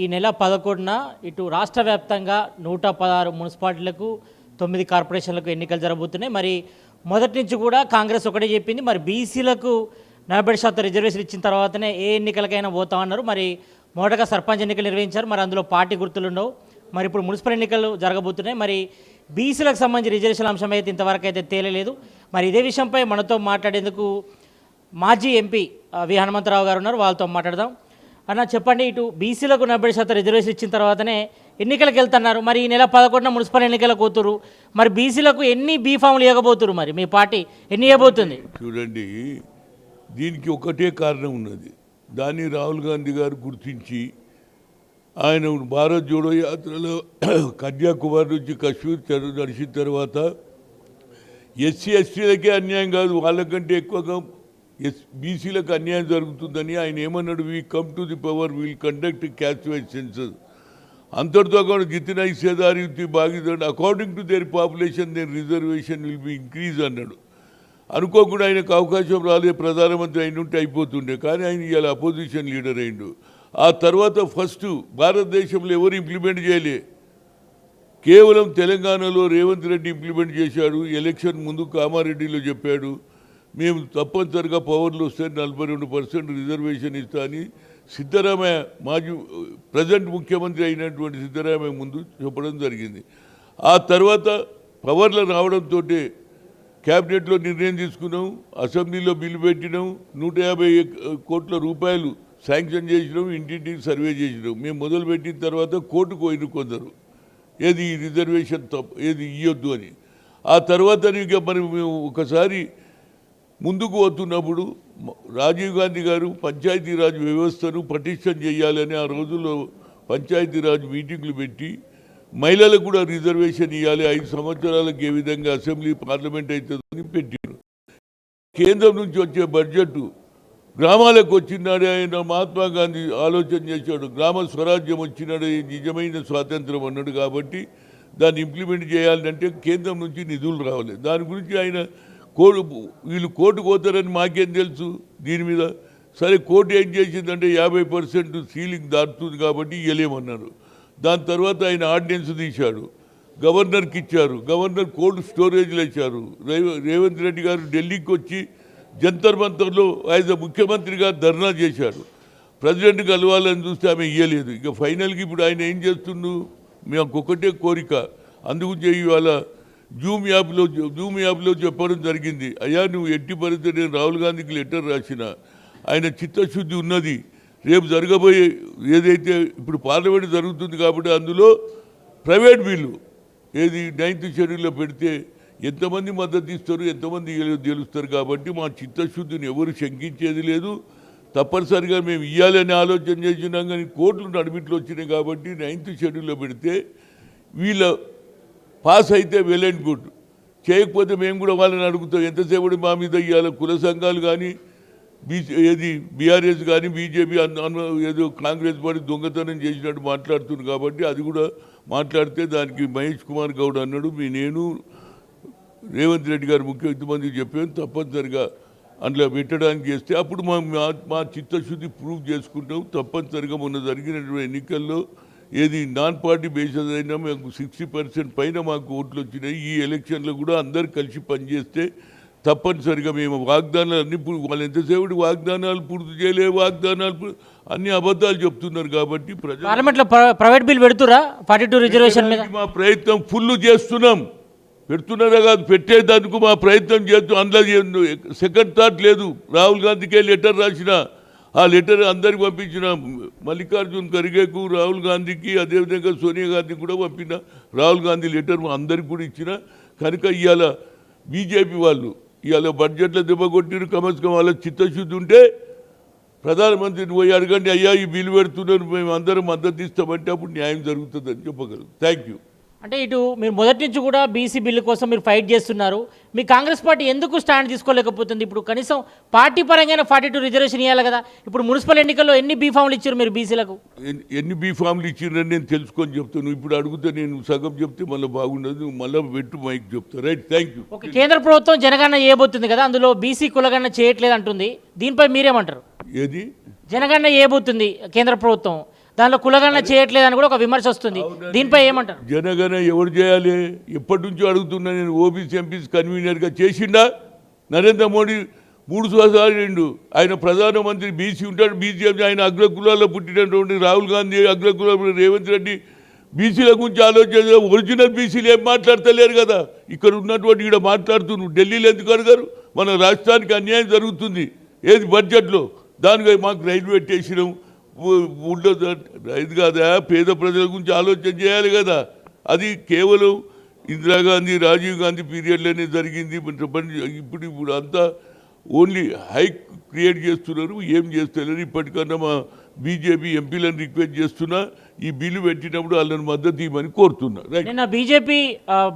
ఈ నెల 11న ఇటు రాష్ట్ర వ్యాప్తంగా 116 మున్సిపాలిటీలకు 9 కార్పొరేషన్లకు ఎన్నికలు జరగబోతున్నాయి. మరి మొదటి నుంచి కూడా కాంగ్రెస్ ఒకటే చెప్పింది, మరి బీసీలకు 40% రిజర్వేషన్ ఇచ్చిన తర్వాతనే ఏ ఎన్నికలకైనా పోతామన్నారు. మరి మొదటగా సర్పంచ్ ఎన్నికలు నిర్వహించారు, మరి అందులో పార్టీ గుర్తులు ఉండవు. మరి ఇప్పుడు మున్సిపల్ ఎన్నికలు జరగబోతున్నాయి. మరి బీసీలకు సంబంధించి రిజర్వేషన్ అంశం అయితే ఇంతవరకు అయితే తేలలేదు. మరి ఇదే విషయంపై మనతో మాట్లాడేందుకు మాజీ ఎంపీ వి హనుమంతరావు గారు ఉన్నారు, వాళ్ళతో మాట్లాడదాం. అన్న చెప్పండి, ఇటు బీసీలకు 40% రిజర్వేషన్ ఇచ్చిన తర్వాతనే ఎన్నికలకు వెళ్తున్నారు. మరి ఈ నెల 11న మున్సిపల్ ఎన్నికలకు పోతురు, మరి బీసీలకు ఎన్ని బీఫామ్లు ఇవ్వబోతురు, మరి మీ పార్టీ ఎన్ని ఇవ్వబోతుంది? చూడండి, దీనికి ఒకటే కారణం ఉన్నది. దాన్ని రాహుల్ గాంధీ గారు గుర్తించి ఆయన భారత్ జోడో యాత్రలో కన్యాకుమారి నుంచి కశ్మీర్ నడిచిన తర్వాత ఎస్సీ ఎస్టీలకే అన్యాయం కాదు, వాళ్ళకంటే ఎక్కువగా బీసీలకు అన్యాయం జరుగుతుందని ఆయన ఏమన్నాడు, we come to the power, will conduct caste wise census, అంతటితో కూడా జితిన హిస్సేదారి భాగీదారు according to their population their reservation will be increase అన్నాడు. అనుకోకుండా ఆయనకు అవకాశం రాలే, ప్రధానమంత్రి అయిన ఉంటే అయిపోతుండే, కానీ ఆయన ఇవాళ అపోజిషన్ లీడర్ అయిండు. ఆ తర్వాత ఫస్ట్ భారతదేశంలో ఎవరు ఇంప్లిమెంట్ చేయలే, కేవలం తెలంగాణలో రేవంత్ రెడ్డి ఇంప్లిమెంట్ చేశాడు. ఎలక్షన్ ముందు కామారెడ్డిలో చెప్పాడు, మేము తప్పనిసరిగా పవర్లు వస్తే 42% రిజర్వేషన్ ఇస్తా అని సిద్ధరామయ్య మాజీ ప్రజెంట్ ముఖ్యమంత్రి అయినటువంటి సిద్ధరామయ్య ముందు చెప్పడం జరిగింది. ఆ తర్వాత పవర్లు రావడంతో క్యాబినెట్లో నిర్ణయం తీసుకున్నాం, అసెంబ్లీలో బిల్లు పెట్టినాం, 150 కోట్ల రూపాయలు శాంక్షన్ చేసినాం, ఇంటింటికి సర్వే చేసినాం. మేము మొదలుపెట్టిన తర్వాత కోర్టుకు పోయిన కొందరు ఏది రిజర్వేషన్ ఏది ఇవ్వద్దు అని. ఆ తర్వాత ఇక మరి మేము ఒకసారి ముందుకు వస్తున్నప్పుడు రాజీవ్ గాంధీ గారు పంచాయతీరాజ్ వ్యవస్థను పటిష్టం చేయాలని ఆ రోజుల్లో పంచాయతీరాజ్ మీటింగ్లు పెట్టి మహిళలకు కూడా రిజర్వేషన్ ఇవ్వాలి, 5 సంవత్సరాలకు ఏ విధంగా అసెంబ్లీ పార్లమెంట్ అవుతుందని పెట్టారు. కేంద్రం నుంచి వచ్చే బడ్జెట్ గ్రామాలకు వచ్చినాడే ఆయన మహాత్మా గాంధీ ఆలోచన చేశాడు, గ్రామ స్వరాజ్యం వచ్చినాడే నిజమైన స్వాతంత్రం అన్నాడు. కాబట్టి దాన్ని ఇంప్లిమెంట్ చేయాలంటే కేంద్రం నుంచి నిధులు రావాలి. దాని గురించి ఆయన వీళ్ళు కోర్టుకు పోతారని మాకేం తెలుసు దీని మీద. సరే, కోర్టు ఏం చేసిందంటే 50% సీలింగ్ దాటుతుంది కాబట్టి ఇవ్వలేమన్నారు. దాని తర్వాత ఆయన ఆర్డినెన్స్ తీశాడు, గవర్నర్కి ఇచ్చారు, గవర్నర్ కోల్డ్ స్టోరేజ్లు ఇచ్చారు. రేవంత్ రెడ్డి గారు ఢిల్లీకి వచ్చి జంతర్ మంతర్లో ఆయన ముఖ్యమంత్రిగా ధర్నా చేశాడు. ప్రెసిడెంట్ కలవాలని చూస్తే ఆమె ఇవ్వలేదు. ఇక ఫైనల్కి ఇప్పుడు ఆయన ఏం చేస్తుండు, మాకు ఒకటే కోరిక, అందుకు ఇవాళ జూమ్ యాప్లో చెప్పడం జరిగింది, అయ్యా నువ్వు ఎట్టి పరిస్థితి నేను రాహుల్ గాంధీకి లెటర్ రాసిన, ఆయన చిత్తశుద్ధి ఉన్నది, రేపు జరగబోయే ఏదైతే ఇప్పుడు పార్లమెంట్ జరుగుతుంది కాబట్టి అందులో ప్రైవేట్ బిల్లు ఏది 9th షెడ్యూల్లో పెడితే ఎంతమంది మద్దతు ఇస్తారు, ఎంతమంది గెలుస్తారు. కాబట్టి మా చిత్తశుద్ధిని ఎవరు శంకించేది లేదు, తప్పనిసరిగా మేము ఇవ్వాలని ఆలోచన చేసినాం. కానీ కోర్టులు నడిమిట్లో వచ్చినాయి కాబట్టి 9th షెడ్యూల్లో పెడితే వీళ్ళ పాస్ అయితే వెల్ అండ్ గుడ్, చేయకపోతే మేము కూడా వాళ్ళని అడుగుతాం. ఎంతసేపు మా మీద ఇవ్వాలి, కుల సంఘాలు కానీ ఏది బీఆర్ఎస్ కానీ బీజేపీ ఏదో కాంగ్రెస్ పార్టీ దొంగతనం చేసినట్టు మాట్లాడుతుంది. కాబట్టి అది కూడా మాట్లాడితే దానికి మహేష్ కుమార్ గౌడ్ అన్నాడు, నేను రేవంత్ రెడ్డి గారు ముఖ్యమంత్రికి చెప్పాను, తప్పనిసరిగా అందులో పెట్టడానికి చేస్తే అప్పుడు మా చిత్తశుద్ధి ప్రూవ్ చేసుకుంటాం. తప్పనిసరిగా మొన్న జరిగినటువంటి ఎన్నికల్లో ఏది నాన్ పార్టీ బేసిస్ అయినా మాకు 60% పైన మాకు ఓట్లు వచ్చినాయి. ఈ ఎలక్షన్లో కూడా అందరు కలిసి పనిచేస్తే తప్పనిసరిగా మేము వాగ్దానాలు అన్ని వాళ్ళు ఎంతసేపు వాగ్దానాలు పూర్తి చేయలే, వాగ్దానాలు అన్ని అబద్ధాలు చెప్తున్నారు. కాబట్టి పార్లమెంట్లో ప్రైవేట్ బిల్ పెడుతురా 42 రిజర్వేషన్ మీద మా ప్రయత్నం ఫుల్ చేస్తున్నాం. పెడుతున్నారా కాదు, పెట్టేందుకు మా ప్రయత్నం చేస్తున్నాం. అందులో సెకండ్ థాట్ లేదు. రాహుల్ గాంధీకే లెటర్ రాసిన, ఆ లెటర్ అందరికి పంపించిన, మల్లికార్జున్ ఖర్గేకు, రాహుల్ గాంధీకి, అదేవిధంగా సోనియా గాంధీకి కూడా పంపిన. రాహుల్ గాంధీ లెటర్ అందరికి కూడా ఇచ్చిన. కనుక ఇవాళ బీజేపీ వాళ్ళు ఇవాళ బడ్జెట్లో దెబ్బ కొట్టిరు. కమస్కం వాళ్ళ చిత్తశుద్ధి ఉంటే ప్రధానమంత్రిని పోయి అడగండి, అయ్యా ఈ బిల్లు పెడుతున్నారు, మేము అందరం మద్దతు ఇస్తామంటే అప్పుడు న్యాయం జరుగుతుందని చెప్పగలరు. Thank you. అంటే ఇటు మీరు మొదటి నుంచి కూడా బీసీ బిల్లు కోసం మీరు ఫైట్ చేస్తున్నారు, మీ కాంగ్రెస్ పార్టీ ఎందుకు స్టాండ్ తీసుకోలేకపోతుంది? ఇప్పుడు కనీసం పార్టీ పరంగా 42 రిజర్వేషన్ ఇవ్వాలి కదా. ఇప్పుడు మున్సిపల్ ఎన్నికల్లో ఎన్ని బీఫామ్లు ఇచ్చారు మీరు బీసీలకు? ఎన్ని బీఫామ్లు ఇచ్చారని నేను తెలుసుకొని చెప్తాను. ఇప్పుడు అడిగితే నేను సగం చెప్తే మళ్ళీ బాగుండదు, మళ్ళీ పెట్టు మైక్ చెప్తా. Right, thank you. ఓకే, కేంద్ర ప్రభుత్వం జనగణన చేయబోతుంది కదా, అందులో బీసీ కులగణన చేయట్లేదు అంటుంది, దీనిపై మీరేమంటారు? ఏది జనగణన చేయబోతుంది కేంద్ర ప్రభుత్వం, దానిలో కులగణన చేయట్లేదని కూడా ఒక విమర్శ వస్తుంది. దీనిపై ఏమంటారు? జనగణ ఎవరు చేయాలి? ఎప్పటి నుంచో అడుగుతున్నా నేను. ఓబీసీ ఎంపీస్ కన్వీనర్గా చేసిండా నరేంద్ర మోడీ 3 సంవత్సరాలు నిండు. ఆయన ప్రధానమంత్రి బీసీ ఉంటాడు. బీసీ ఆయన అగ్రకులాల్లో పుట్టినటువంటి రాహుల్ గాంధీ, అగ్రకులాలు రేవంత్ రెడ్డి బీసీల గురించి ఆలోచన. ఒరిజినల్ బీసీలు ఏం మాట్లాడతలేరు కదా. ఇక్కడ ఉన్నటువంటి ఇక్కడ మాట్లాడుతున్నారు. ఢిల్లీలో ఎందుకు అడగారు? మన రాష్ట్రానికి అన్యాయం జరుగుతుంది ఏది బడ్జెట్లో. దానికి మాకు రైలు పెట్టేసినాం. ఉండదు రైతు కాదా, పేద ప్రజల గురించి ఆలోచన చేయాలి కదా. అది కేవలం ఇందిరాగాంధీ, రాజీవ్ గాంధీ పీరియడ్లోనే జరిగింది. ఇప్పుడు అంతా ఓన్లీ హైక్ క్రియేట్ చేస్తున్నారు, ఏం చేస్తున్నారు. ఇప్పటికన్నా మా బీజేపీ ఎంపీలను రిక్వెస్ట్ చేస్తున్నా, ఈ బిల్లు పెట్టినప్పుడు వాళ్ళని మద్దతు ఇవ్వమని కోరుతున్నా. నిన్న బీజేపీ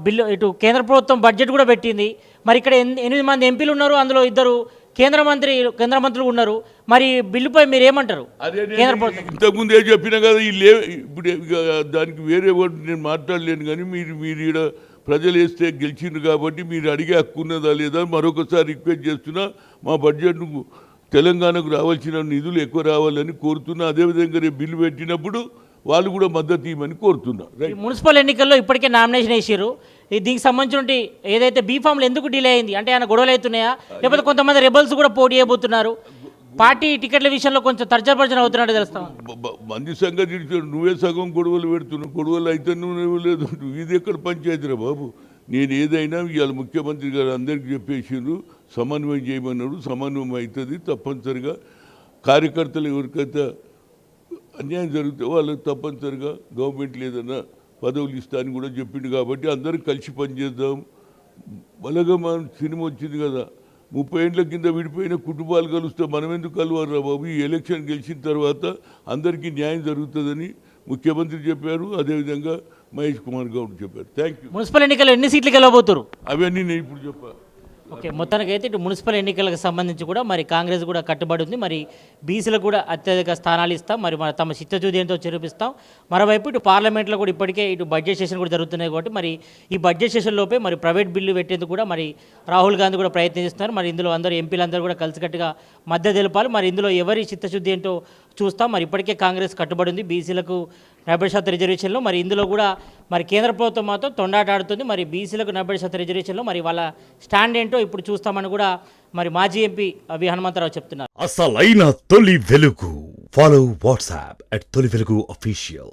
బిల్లు ఇటు కేంద్ర ప్రభుత్వం బడ్జెట్ కూడా పెట్టింది. మరి ఇక్కడ 8 మంది ఎంపీలు ఉన్నారు, అందులో 2 కేంద్ర మంత్రులు ఉన్నారు. మరి బిల్లుపై మీరు ఏమంటారు? కేంద్ర ప్రభుత్వం ఇంతకుముందే చెప్పినా కదా. ఇప్పుడు దానికి వేరే వర్డ్ నేను మాట్లాడలేను. కానీ మీరు ఈడ ప్రజలు వేస్తే గెలిచిండ్రు కాబట్టి మీరు అడిగే హక్కు ఉన్నదా లేదా మరొకసారి రిక్వెస్ట్ చేస్తున్నా. మా బడ్జెట్ను తెలంగాణకు రావాల్సిన నిధులు ఎక్కువ రావాలని కోరుతున్నా. అదేవిధంగా రేపు బిల్లు పెట్టినప్పుడు వాళ్ళు కూడా మద్దతు ఇవ్వమని కోరుతున్నా. మున్సిపల్ ఎన్నికల్లో ఇప్పటికే నామినేషన్ వేసారు. దీనికి సంబంధించి ఏదైతే బీఫామ్లు ఎందుకు డిలే అయింది అంటే ఆయన గొడవలు అవుతున్నాయా, లేకపోతే కొంతమంది రెబల్స్ కూడా పోటీ చేయబోతున్నారు? పార్టీ టికెట్ల విషయంలో కొంచెం తర్జన అవుతున్నట్టు తెలుస్తాం. మంది సంగతి నువ్వే సగం గొడవలు పెడుతున్నావు. గొడవలు అయితే నువ్వు లేదు. ఇది ఎక్కడ పంచాయతీరా బాబు. నేను ఏదైనా ఇవాళ ముఖ్యమంత్రి గారు అందరికీ చెప్పేసిండ్రు, సమన్వయం చేయమన్నాడు. సమన్వయం అవుతుంది తప్పనిసరిగా. కార్యకర్తలు ఎవరికైతే అన్యాయం జరిగితే వాళ్ళకి తప్పనిసరిగా గవర్నమెంట్ ఏదన్నా పదవులు ఇస్తా అని కూడా చెప్పిండు. కాబట్టి అందరం కలిసి పనిచేద్దాం. బలగా మనం సినిమా వచ్చింది కదా. 30 ఏళ్ల కింద విడిపోయిన కుటుంబాలు కలుస్తే మనం ఎందుకు కలవరా బాబు? ఈ ఎలక్షన్ గెలిచిన తర్వాత అందరికీ న్యాయం జరుగుతుందని ముఖ్యమంత్రి చెప్పారు. అదేవిధంగా మహేష్ కుమార్ గౌడ్ చెప్పారు. Thank you. మున్సిపల్ ఎన్నికల్లో ఎన్ని సీట్లు గెలవబోతున్నారు? అవన్నీ నేను ఇప్పుడు చెప్పాను. ఓకే, మొత్తానికైతే ఇటు మున్సిపల్ ఎన్నికలకు సంబంధించి కూడా మరి కాంగ్రెస్ కూడా కట్టుబడి ఉంది. మరి బీసీలకు కూడా అత్యధిక స్థానాలు ఇస్తాం, మరి తమ చిత్తశుద్ధితో చూపిస్తాం. మరోవైపు ఇటు పార్లమెంట్లో కూడా ఇప్పటికే ఇటు బడ్జెట్ సెషన్ కూడా జరుగుతున్నాయి కాబట్టి మరి ఈ బడ్జెట్ సెషన్ లోపే మరి ప్రైవేట్ బిల్లు పెట్టేందుకు కూడా మరి రాహుల్ గాంధీ కూడా ప్రయత్నిస్తున్నారు. మరి ఇందులో అందరూ ఎంపీలందరూ కూడా కలిసికట్టుగా మద్దతు తెలపాలి. మరి ఇందులో ఎవరి చిత్తశుద్ధి ఏంటో చూస్తాం. మరి ఇప్పటికే కాంగ్రెస్ కట్టుబడి ఉంది బీసీలకు 40% రిజర్వేషన్లో. మరి ఇందులో కూడా మరి కేంద్ర ప్రభుత్వం మాత్రం తొండాట ఆడుతుంది. మరి బీసీలకు 40% రిజర్వేషన్లో మరి వాళ్ళ స్టాండ్ ఏంటో ఇప్పుడు చూస్తామని కూడా మరి మాజీ ఎంపీ వి హనుమంతరావు చెప్తున్నారు. అసలైన తొలి వెలుగు. ఫాలో వాట్సాప్ @తొలి వెలుగు అఫీషియల్.